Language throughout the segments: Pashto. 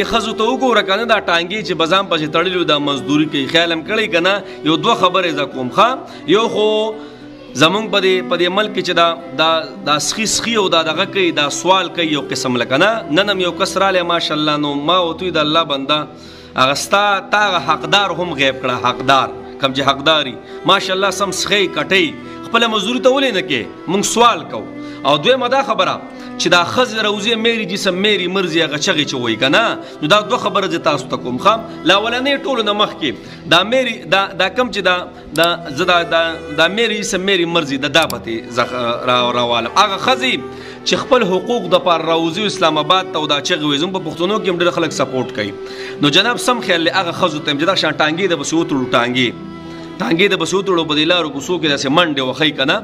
خزو ته وګوره کنه دا ټانګي چې بزام پسې تړلو دا مزدوري کوي خیال هم کړی کنه یو دوه خبرې ز کوم ښا یو خو زمونږ په دې ملک چې دا سخي او دا دغه کوي دا سوال کوي یو قسم لکنه نن هم یو کس رالی ماشاءالله نو ما وتوی د الله بنده هغه ستا تا حقدار هم غیب کړه حقدار کم چې حقداري ماشاءالله سم سخی کټی خپل مزدوري ته ولې نه کې مونږ سوال کو او دویمه دا خبره چې دا خزه روزي میری جسم میری مرزي هغه چغې چې وای کنه نو دا دوه خبره ز تاسو ته کوم خام لا ولنې ټولو نه مخکې دا میری دا کم چې دا زدا دا میری جسم میری مرزي د دابته راواله هغه خزي چې خپل حقوق د پر روزي اسلام آباد ته دا چغې وای زم په پښتونو کې ډېر خلک سپورټ کوي نو جناب سم خیال هغه خزو ته چې دا شان ټانګي د بسوتړو ټانګي د بسوتړو په دلارو کوڅو کې داسې منډه وخی کنه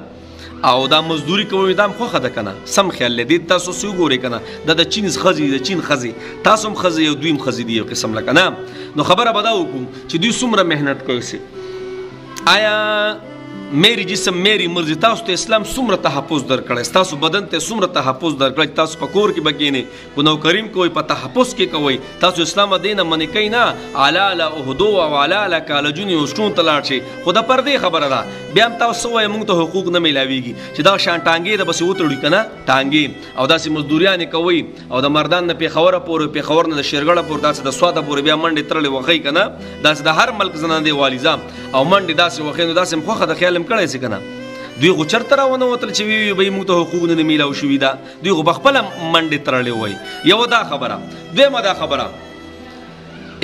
او دا مزدوري کوي دا خوخه ده کنه سم خیال لدی تاسو سو ګوري کنه د چین خزي د چین خزي تاسو هم خزي یو دویم خزي دی یو قسم لکنه نو خبره بداو کوم چې دوی څومره مهنت کوي سي آیا میری جسم میری مرزي تاسو ته اسلام څومره تحفظ درکړی تاسو بدن ته څومره تحفظ درکړی تاسو په کور کې بګینه کو نو کریم کوئی په تحفظ کې کوي تاسو اسلام دینه منې کینا علاله اوهدو او علاله کالجونی وشتون تلاړ شي خدا پر دې خبره ده بیا تاسو وای موږ ته حقوق نه ملاويږي چې دا شان ټانګي د بس وتړي کنه ټانګي او داسې مزدوریان کوي او د مردان نه پیښور پورې پیښور نه د شیرګړه پورې داسې د سواده پورې بیا منډه ترلې وخی کنه داسې د هر ملک زنان دی والیزام او منډه داسې وخی نو داسې مخه د خیال کړی سي کنه دوی غو چرته راونه وتل چې وی به موږ ته حقوق نه میلاو شوي دا دوی غو بخپل منډه ترلې وای یو دا خبره دویمه دا خبره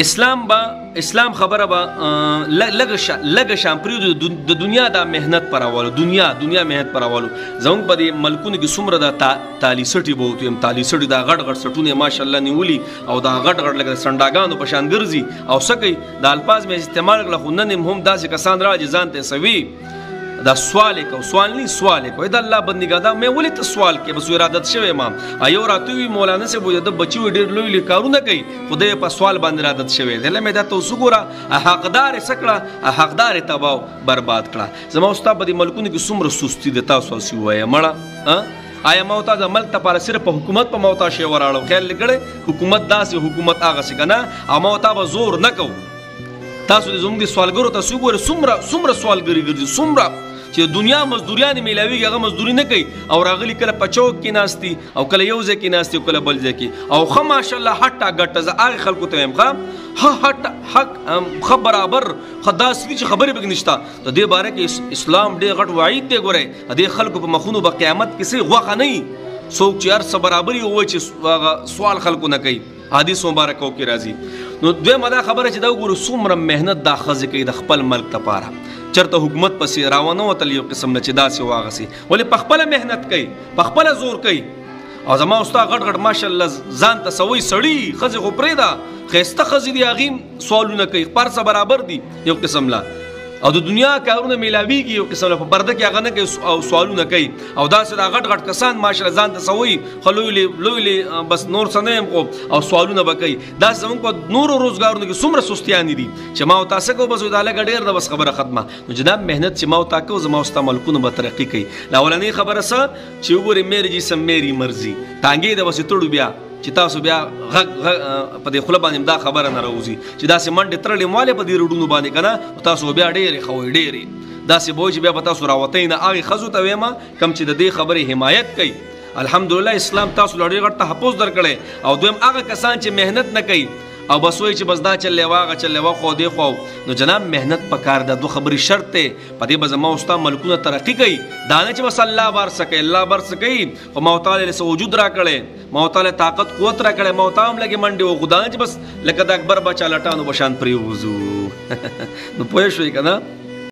اسلام خبره به لګ شامپریو د دنیا دا مهنت پراولو دنیا مهنت پراولو زموږ په دې ملکونو کې څومره د تالی سټي بوتو هم تالی سټي دا غټ سټونه ماشاءالله نیولي او دا غټ لګ سنداګانو په شان ګرځي او سکی د الفاظ مې استعمال کړل خو نن هم داسې کسان راځي ځان ته سوي دا سوال کو دا الله بندګا دا مې ولې ته سوال کې بس ارادت شوی امام ایو راتوي مولانا سے بوجه د بچي ډېر لوی کارونه کوي خدای په سوال باندې ارادت شوی دله مې دا توسو ګوره حقدار سکړه حقدار تباو برباد کړه زما استاد په دې ملکونو کې څومره سستی د تاسو سی وای مړه آیا موتا د ملک ته پر صرف حکومت په موتا شی وراړو خیال لګړي حکومت داسې حکومت هغه څنګه نه او موتا به زور نه کو تاسو د زموږ سوالګرو تاسو ګوره څومره سوالګری ګرځي څومره چې دنیا مزدوریان میلاوي هغه مزدوري نه کوي او راغلي کله پچوک کې ناشتي او کله یو ځای کې ناشتي او کله بل ځای کې او خو ماشاءالله حټه ګټه ز هغه خلکو ته هم حق برابر خداسي چې خبره به نشته ته دې باره کې اسلام ډېر غټ وعید دی ګوره دې خلکو په مخونو په قیامت کې سي غوخه نه څوک چې هر څه برابري وای چې سوال خلکو نه کوي حدیث مبارکو کې راځي نو دوی مدا خبره چې دا ګورو څومره مهنت دا خزه کوي د خپل ملک لپاره چرته حکومت پسې راونه وتل یو قسم نه چې داسې واغسي ولې په خپل مهنت کوي په خپل زور کوي او زما استاد غټ ماشاءالله ځان ته سوي سړی خزه خو پرېدا خسته خزه دی اغیم سوالونه کوي پرسه برابر دي یو قسم لا او د دنیا کارونه میلاویږي یو قسم په پرده کې هغه نه کوي او سوالونه کوي او داسې دا غټ کسان ماشاءالله ځان ته سوي خلوی بس نور سنیم کو او سوالونه وکي دا زموږ په نور روزګارونو کې څومره سستیان دي چې ما تاسو کو بس دا لګ ډیر د بس خبره ختمه نو جناب مهنت چې ما تاسو زما واست ملکونه به ترقی کوي لا ولنې خبره سره چې وګوري مېری جسم مېری مرزي ټانګي د وسې تړو بیا چې تاسو بیا په دې خپل باندې دا خبره نه راوځي چې دا سه منډه ترلې مالې په دې روډونو باندې کنه تاسو بیا ډېرې خوي ډېرې دا سه بوج بیا په تاسو راوتې نه هغه خزو ته وېما کم چې د دې خبره حمایت کوي الحمدلله اسلام تاسو لړې غټ تحفظ درکړي او دویم هغه کسان چې مهنت نه کوي او بس وای چې بس دا چلې وا خو دی خو نو جناب مهنت پکار د دوه خبري شرط ته پدې به زما استاد ملکونه ترقی کوي دانه چې بس الله بار سکي او موتعال له وجود را کړي موتعال طاقت قوت را کړي موتام لګي منډي او خدای چې بس لکه د اکبر بچا لټانو بشان پریوزو نو پوه شوي کنه